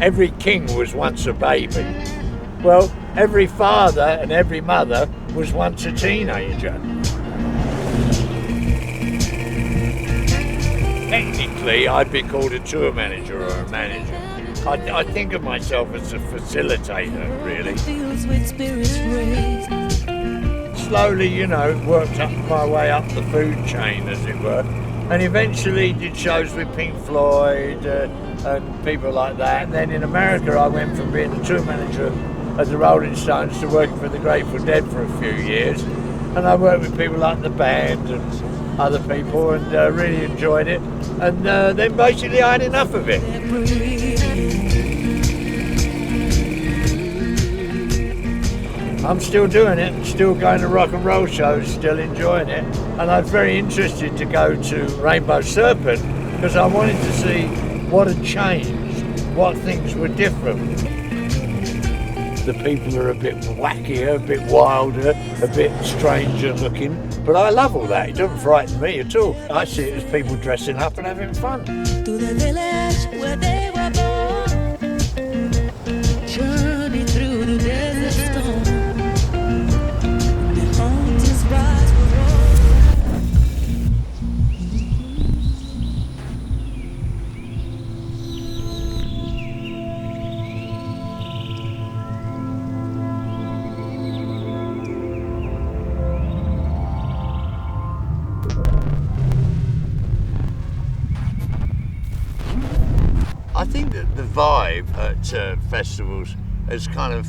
every king was once a baby. Well, every father and every mother was once a teenager. Technically, I'd be called a tour manager or a manager. I think of myself as a facilitator, really. Slowly, you know, worked up my way up the food chain, as it were, and eventually did shows with Pink Floyd and people like that. And then in America, I went from being the tour manager at the Rolling Stones to working for the Grateful Dead for a few years. And I worked with people like the band and other people and really enjoyed it. And then basically I had enough of it. I'm still doing it, still going to rock and roll shows, still enjoying it. And I was very interested to go to Rainbow Serpent because I wanted to see what had changed, what things were different. The people are a bit wackier, a bit wilder, a bit stranger looking. But I love all that, it doesn't frighten me at all. I see it as people dressing up and having fun. To the village where they were born, journey through the desert storm. The mountains rise with I think that the vibe at festivals has kind of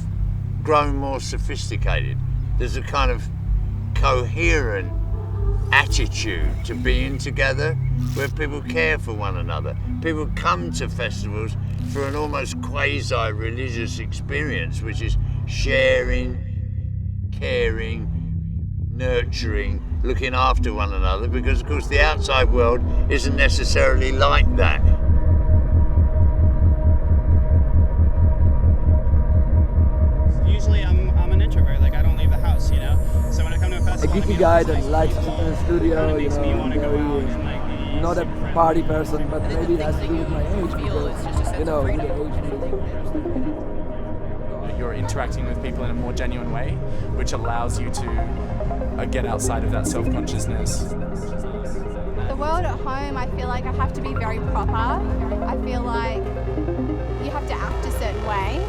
grown more sophisticated. There's a kind of coherent attitude to being together where people care for one another. People come to festivals for an almost quasi-religious experience, which is sharing, caring, nurturing, looking after one another, because of course the outside world isn't necessarily like that. Usually I'm an introvert, like I don't leave the house, you know? So when I come to a festival, a geeky guy that likes to sit in the studio, makes me want to go out and like not a party person, but maybe it has to do with my age because, you know, with the age. You're interacting with people in a more genuine way, which allows you to get outside of that self-consciousness. The world at home, I feel like I have to be very proper. I feel like you have to act a certain way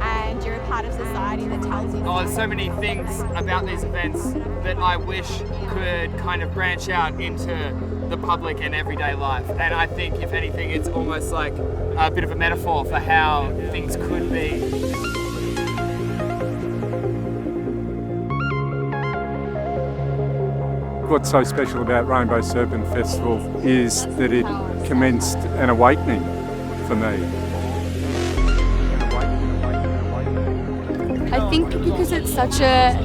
and you're a part of society that tells you. Oh, there's so many things about these events that I wish could kind of branch out into the public and everyday life. And I think, if anything, it's almost like a bit of a metaphor for how things could be. What's so special about Rainbow Serpent Festival is that it commenced an awakening for me. I think because it's such a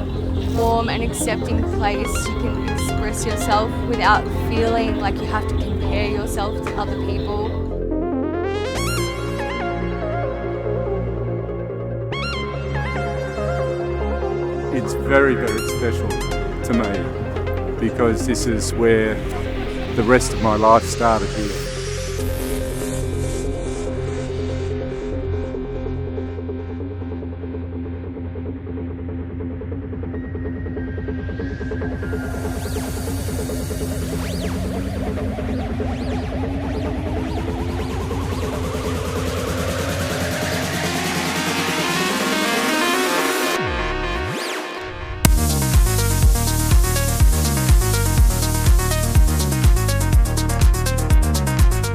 warm and accepting place, you can express yourself without feeling like you have to compare yourself to other people. It's very, very special to me because this is where the rest of my life started here.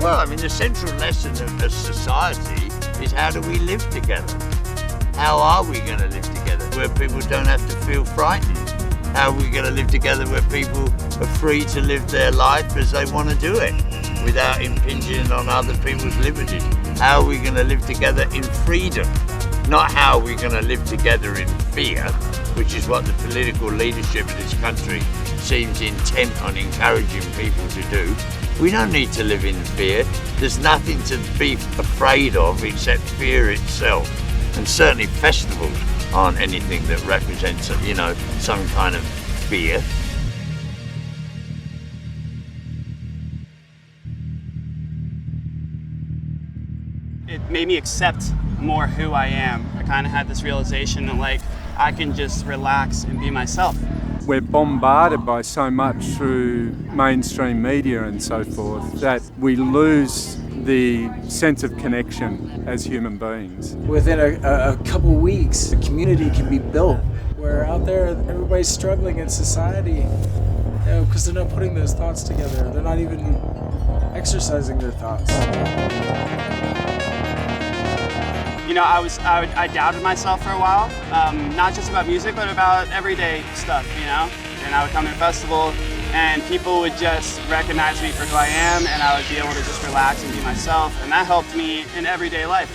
Well, I mean, the central lesson of a society is how do we live together? How are we going to live together where people don't have to feel frightened? How are we going to live together where people are free to live their life as they want to do it without impinging on other people's liberties? How are we going to live together in freedom? Not how are we going to live together in fear, which is what the political leadership of this country seems intent on encouraging people to do. We don't need to live in fear. There's nothing to be afraid of except fear itself. And certainly festivals aren't anything that represents, you know, some kind of fear. It made me accept more who I am. I kind of had this realization that like I can just relax and be myself. We're bombarded by so much through mainstream media and so forth that we lose the sense of connection as human beings. Within a couple weeks, a community can be built where out there everybody's struggling in society, because they're not putting those thoughts together. They're not even exercising their thoughts. You know, I doubted myself for a while, not just about music, but about everyday stuff, you know? And I would come to a festival and people would just recognize me for who I am, and I would be able to just relax and be myself, and that helped me in everyday life.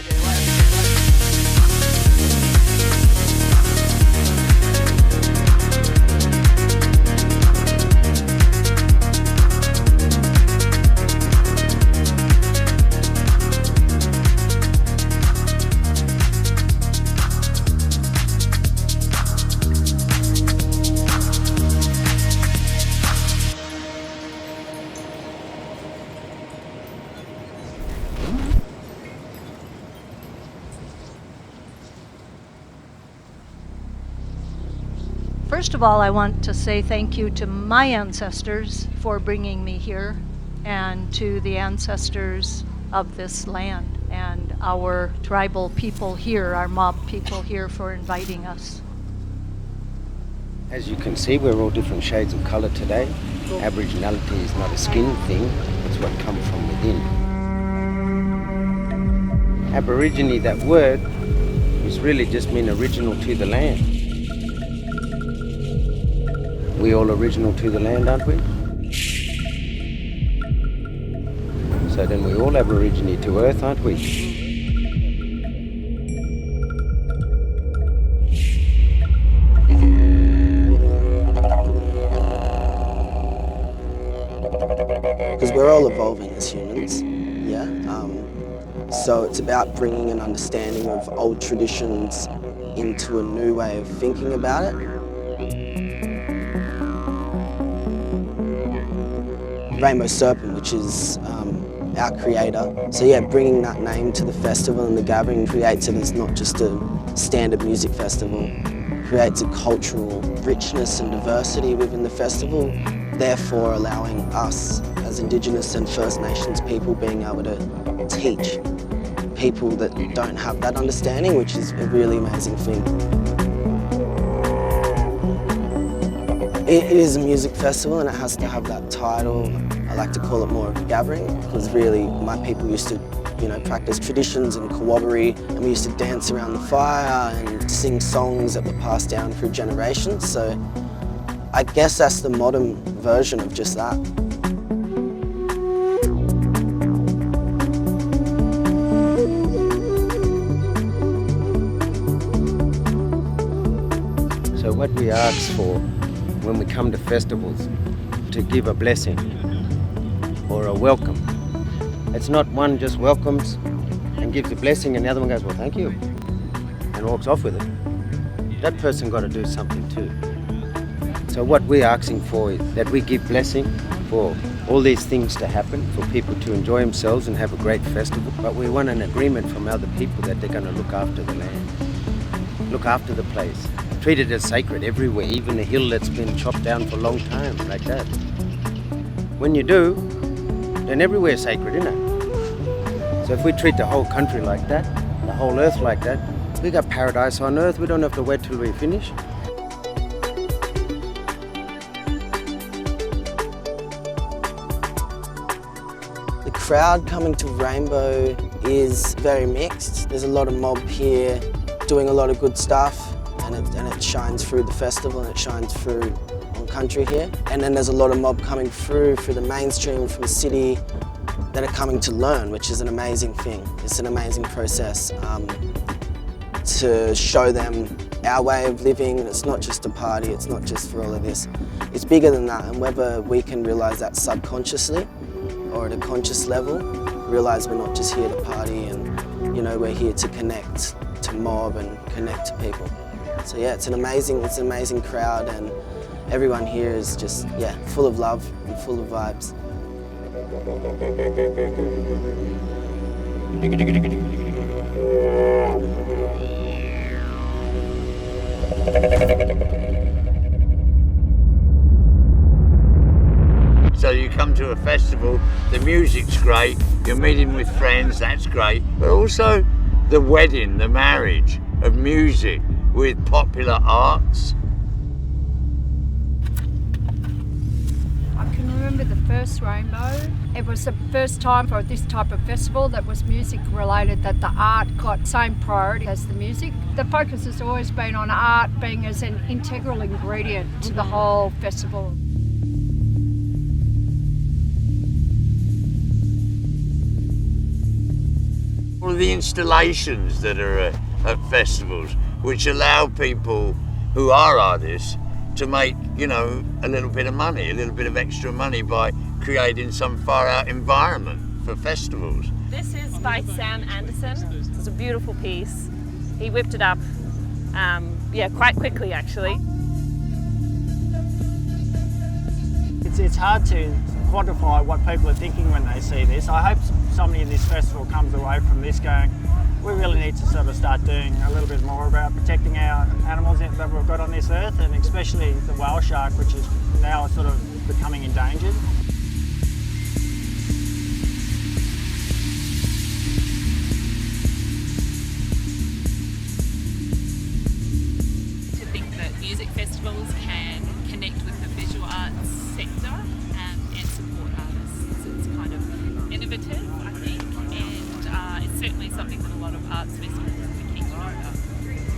First of all, I want to say thank you to my ancestors for bringing me here, and to the ancestors of this land, and our tribal people here, our mob people here, for inviting us. As you can see, we're all different shades of colour today. Aboriginality is not a skin thing, it's what comes from within. Aborigine, that word, was really just mean original to the land. We all original to the land, aren't we? So then we all Aborigine to Earth, aren't we? Because we're all evolving as humans, yeah? So it's about bringing an understanding of old traditions into a new way of thinking about it. Rainbow Serpent, which is our creator. So yeah, bringing that name to the festival and the gathering creates it as not just a standard music festival, creates a cultural richness and diversity within the festival, therefore allowing us as Indigenous and First Nations people being able to teach people that don't have that understanding, which is a really amazing thing. It is a music festival and it has to have that title. I like to call it more of a gathering because really my people used to, practice traditions and corroboree, and we used to dance around the fire and sing songs that were passed down through generations. So I guess that's the modern version of just that. So what we ask for when we come to festivals, to give a blessing or a welcome. It's not one just welcomes and gives a blessing and the other one goes, well, thank you, and walks off with it. That person got to do something too. So what we're asking for is that we give blessing for all these things to happen, for people to enjoy themselves and have a great festival. But we want an agreement from other people that they're going to look after the land, look after the place. Treat it as sacred everywhere, even a hill that's been chopped down for a long time, like that. When you do, then everywhere's sacred, isn't it? So if we treat the whole country like that, the whole earth like that, we got paradise on earth. We don't have to wait till we finish. The crowd coming to Rainbow is very mixed. There's a lot of mob here doing a lot of good stuff. And it shines through the festival and it shines through on country here. And then there's a lot of mob coming through the mainstream, from the city, that are coming to learn, which is an amazing thing. It's an amazing process to show them our way of living, and it's not just a party, it's not just for all of this. It's bigger than that, and whether we can realise that subconsciously or at a conscious level, realise we're not just here to party and we're here to connect to mob and connect to people. So yeah, it's an amazing crowd, and everyone here is just, full of love and full of vibes. So you come to a festival, the music's great, you're meeting with friends, that's great, but also the wedding, the marriage of music with popular arts. I can remember the first Rainbow. It was the first time for this type of festival that was music related, that the art got same priority as the music. The focus has always been on art being as an integral ingredient to the whole festival. All of the installations that are at festivals, which allow people who are artists to make, you know, a little bit of money, a little bit of extra money by creating some far out environment for festivals. This is by Sam Anderson. It's a beautiful piece. He whipped it up, quite quickly actually. It's hard to quantify what people are thinking when they see this. I hope somebody in this festival comes away from this going, we really need to sort of start doing a little bit more about protecting our animals that we've got on this earth, and especially the whale shark, which is now sort of becoming endangered. To think that music festivals can connect with the visual arts sector and support artists. It's kind of innovative, I think, and it's certainly something that a lot of arts festivals are keen to know about.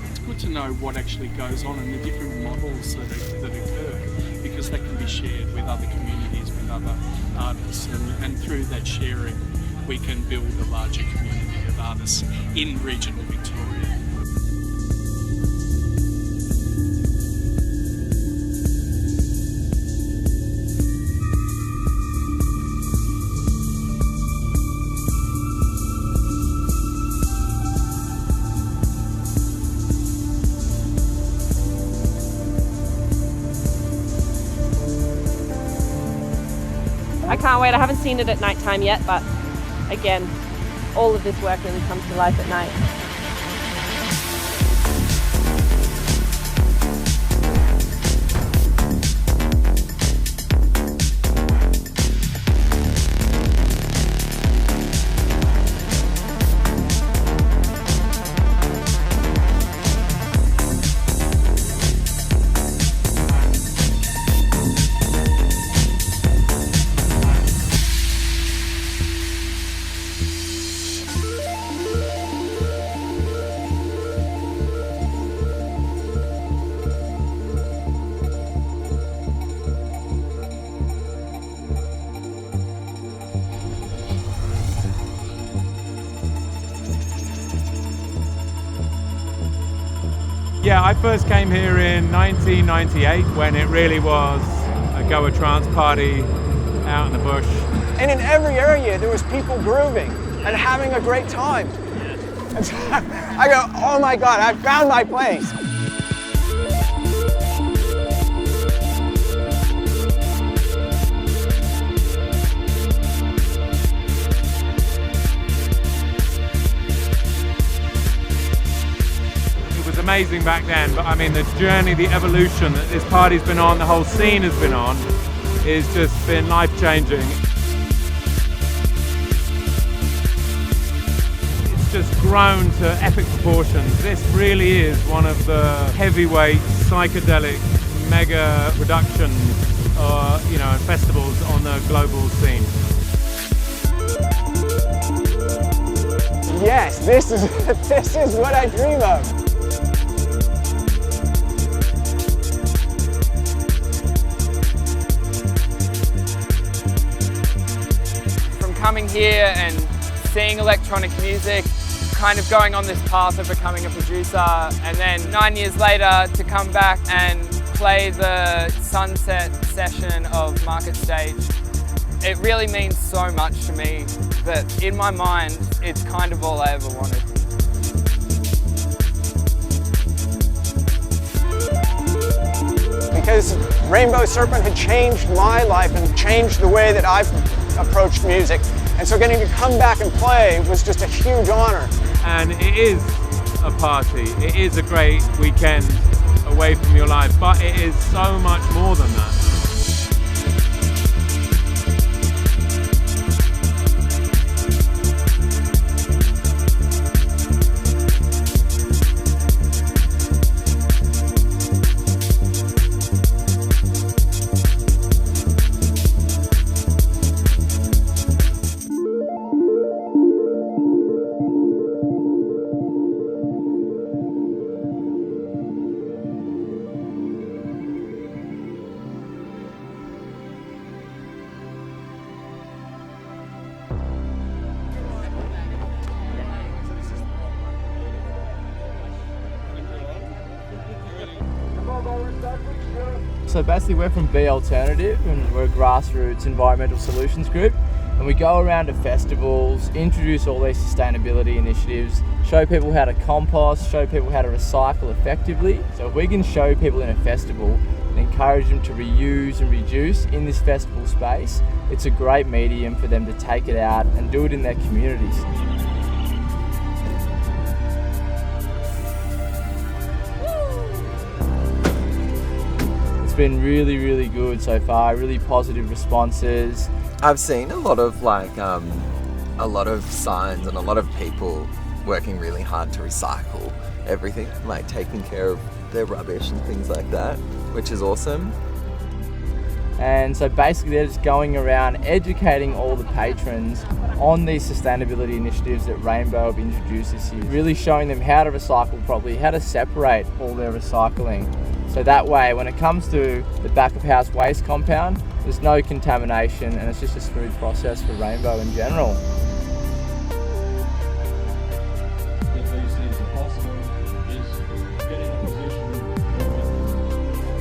It's good to know what actually goes on and the different models that occur, because that can be shared with other communities, with other artists, and through that sharing we can build a larger community of artists in regional Victoria. I can't wait. I haven't seen it at night time yet, but again, all of this work really comes to life at night. Yeah, I first came here in 1998 when it really was a Goa trance party out in the bush. And in every area there was people grooving and having a great time. And so I go, oh my God, I found my place. Amazing back then, but I mean the journey, the evolution that this party's been on, the whole scene has been on, is just been life-changing. It's just grown to epic proportions. This really is one of the heavyweight psychedelic mega productions, and festivals on the global scene. Yes, this is what I dream of. Coming here and seeing electronic music, kind of going on this path of becoming a producer, and then 9 years later to come back and play the sunset session of Market Stage. It really means so much to me that in my mind it's kind of all I ever wanted. Because Rainbow Serpent had changed my life and changed the way that I've approached music. And so getting to come back and play was just a huge honor. and it is a party. It is a great weekend away from your life, but it is so much more than that. So basically we're from Be Alternative and we're a grassroots environmental solutions group, and we go around to festivals, introduce all these sustainability initiatives, show people how to compost, show people how to recycle effectively. So if we can show people in a festival and encourage them to reuse and reduce in this festival space, it's a great medium for them to take it out and do it in their communities. Been really good so far, really positive responses. I've seen a lot of signs and a lot of people working really hard to recycle everything, like taking care of their rubbish and things like that, which is awesome. And so basically they're just going around educating all the patrons on these sustainability initiatives that Rainbow have introduced this year, really showing them how to recycle properly, how to separate all their recycling. So that way, when it comes to the back of house waste compound, there's no contamination and it's just a smooth process for Rainbow in general.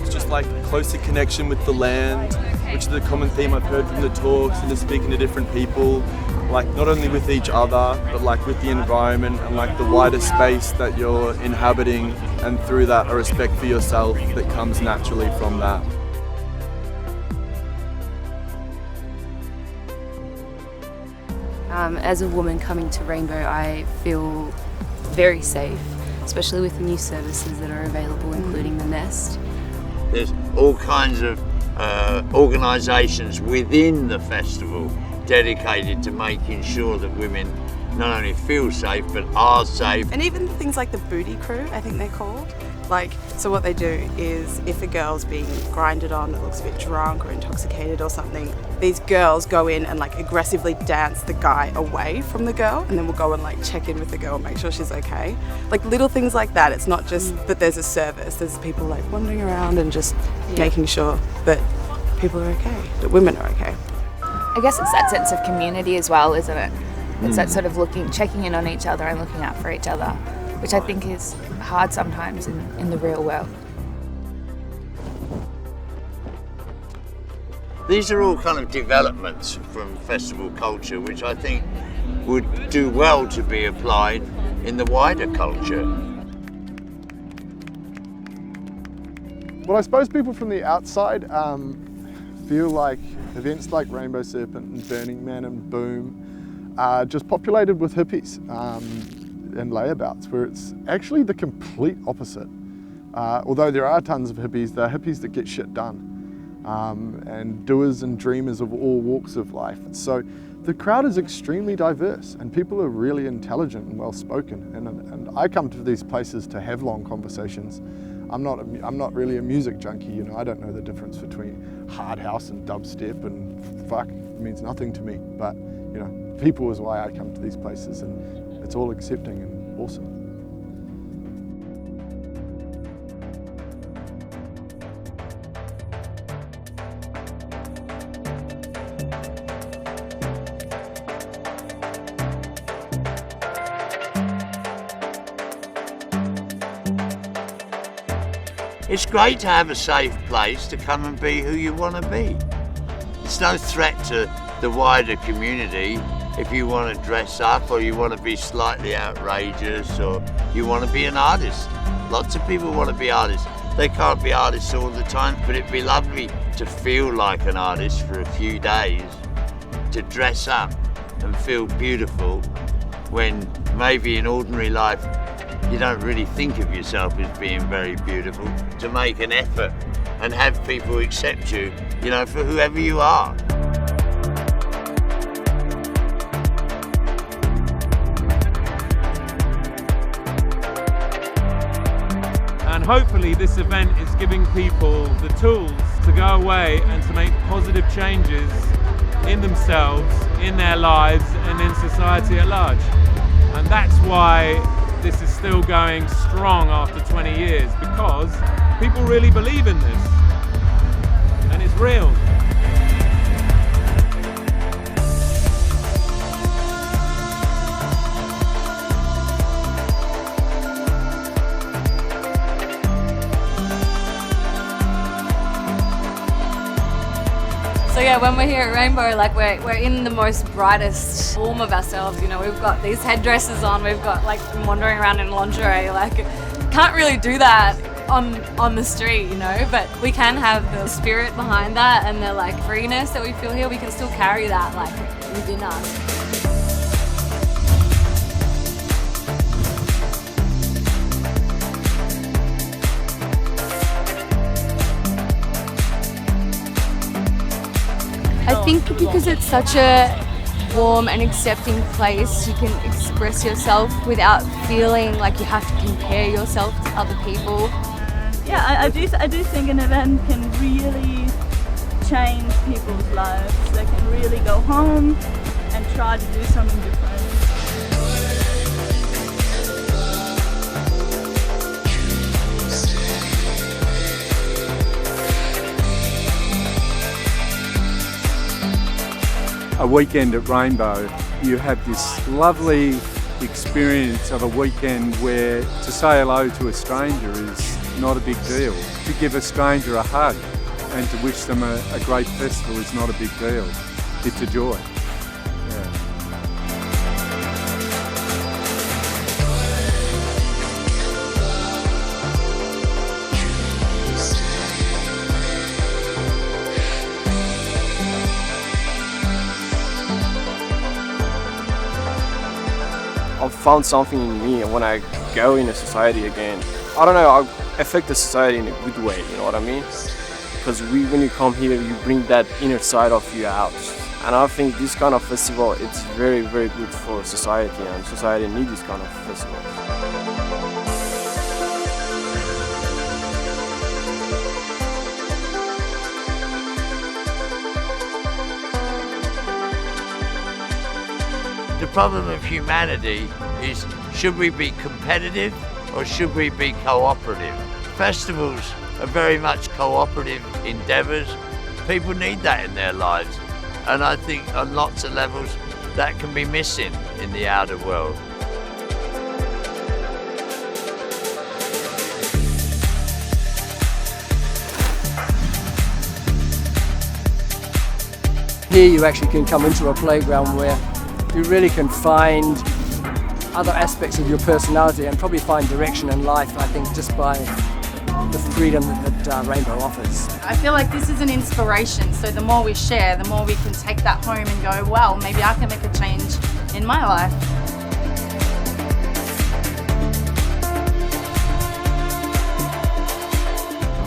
It's just like closer connection with the land, which is a common theme I've heard from the talks and just speaking to different people, like not only with each other, but like with the environment and like the wider space that you're inhabiting, and through that a respect for yourself that comes naturally from that. As a woman coming to Rainbow, I feel very safe, especially with the new services that are available, including the Nest. There's all kinds of organisations within the festival dedicated to making sure that women not only feel safe but are safe. And even things like the booty crew, I think they're called. So what they do is if a girl's being grinded on, it looks a bit drunk or intoxicated or something, these girls go in and aggressively dance the guy away from the girl, and then we'll go and check in with the girl and make sure she's okay. Little things like that. It's not just that there's a service, there's people wandering around and just making sure that people are okay, that women are okay. I guess it's that sense of community as well, isn't it? It's that sort of checking in on each other and looking out for each other, which I think is hard sometimes in the real world. These are all kind of developments from festival culture, which I think would do well to be applied in the wider culture. Well, I suppose people from the outside feel like events like Rainbow Serpent and Burning Man and Boom are just populated with hippies and layabouts, where it's actually the complete opposite. Although there are tons of hippies, they're hippies that get shit done, and doers and dreamers of all walks of life. So the crowd is extremely diverse, and people are really intelligent and well-spoken. And I come to these places to have long conversations. I'm not really a music junkie, I don't know the difference between hard house and dubstep, and fuck, it means nothing to me. But people is why I come to these places, and it's all accepting and awesome. It's great to have a safe place to come and be who you want to be. It's no threat to the wider community if you want to dress up or you want to be slightly outrageous or you want to be an artist. Lots of people want to be artists. They can't be artists all the time, but it'd be lovely to feel like an artist for a few days, to dress up and feel beautiful when maybe in ordinary life you don't really think of yourself as being very beautiful, to make an effort and have people accept you, you know, for whoever you are. And hopefully this event is giving people the tools to go away and to make positive changes in themselves, in their lives, and in society at large. And that's why this is still going strong after 20 years, because people really believe in this, and it's real. So yeah, when we're here at Rainbow, like we're in the most brightest form of ourselves. You know, we've got these headdresses on, we've got like wandering around in lingerie. Like, can't really do that on the street, you know. But we can have the spirit behind that and the like freeness that we feel here. We can still carry that like within us. I think because it's such a warm and accepting place, you can express yourself without feeling like you have to compare yourself to other people. Yeah, I do think an event can really change people's lives. They can really go home and try to do something different. A weekend at Rainbow, you have this lovely experience of a weekend where to say hello to a stranger is not a big deal. To give a stranger a hug and to wish them a great festival is not a big deal. It's a joy. I've found something in me when I go in a society again. I don't know, I affect the society in a good way, you know what I mean? Because when you come here, you bring that inner side of you out. And I think this kind of festival, it's very, very good for society, and society needs this kind of festival. The problem of humanity is, should we be competitive or should we be cooperative? Festivals are very much cooperative endeavours. People need that in their lives, and I think on lots of levels that can be missing in the outer world. Here you actually can come into a playground where you really can find other aspects of your personality and probably find direction in life, I think, just by the freedom that Rainbow offers. I feel like this is an inspiration, so the more we share, the more we can take that home and go, well, maybe I can make a change in my life.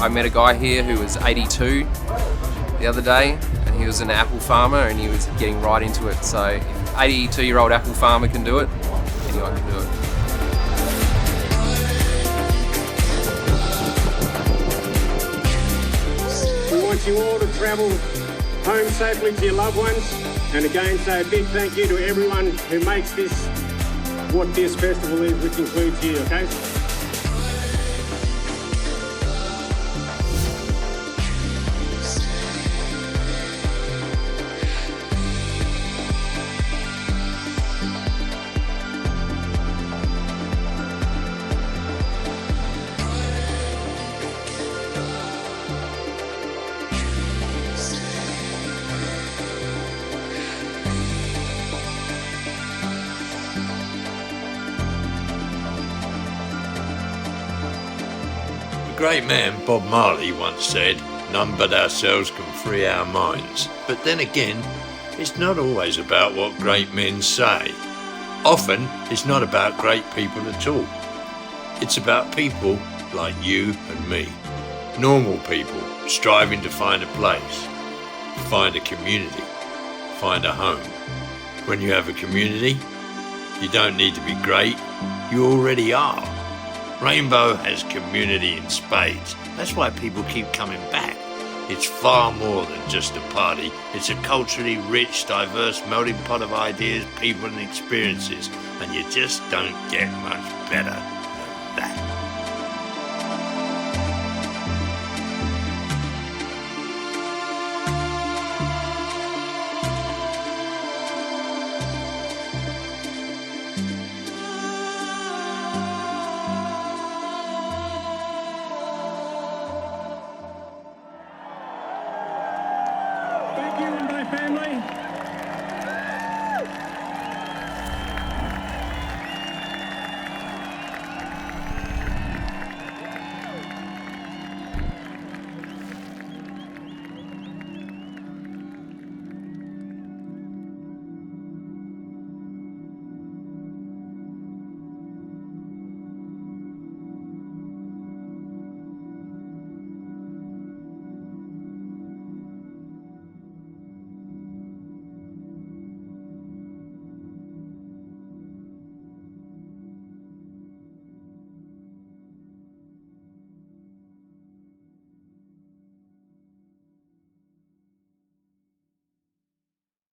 I met a guy here who was 82 the other day, and he was an apple farmer and he was getting right into it. So if 82-year-old apple farmer can do it, anyone can do it. We want you all to travel home safely to your loved ones, and again say a big thank you to everyone who makes this what this festival is, which includes you, okay? The great man Bob Marley once said, "None but ourselves can free our minds." But then again, it's not always about what great men say. Often, it's not about great people at all. It's about people like you and me, normal people striving to find a place, find a community, find a home. When you have a community, you don't need to be great, you already are. Rainbow has community in spades. That's why people keep coming back. It's far more than just a party. It's a culturally rich, diverse melting pot of ideas, people and experiences, and you just don't get much better than that. Thank you, Rainbow family.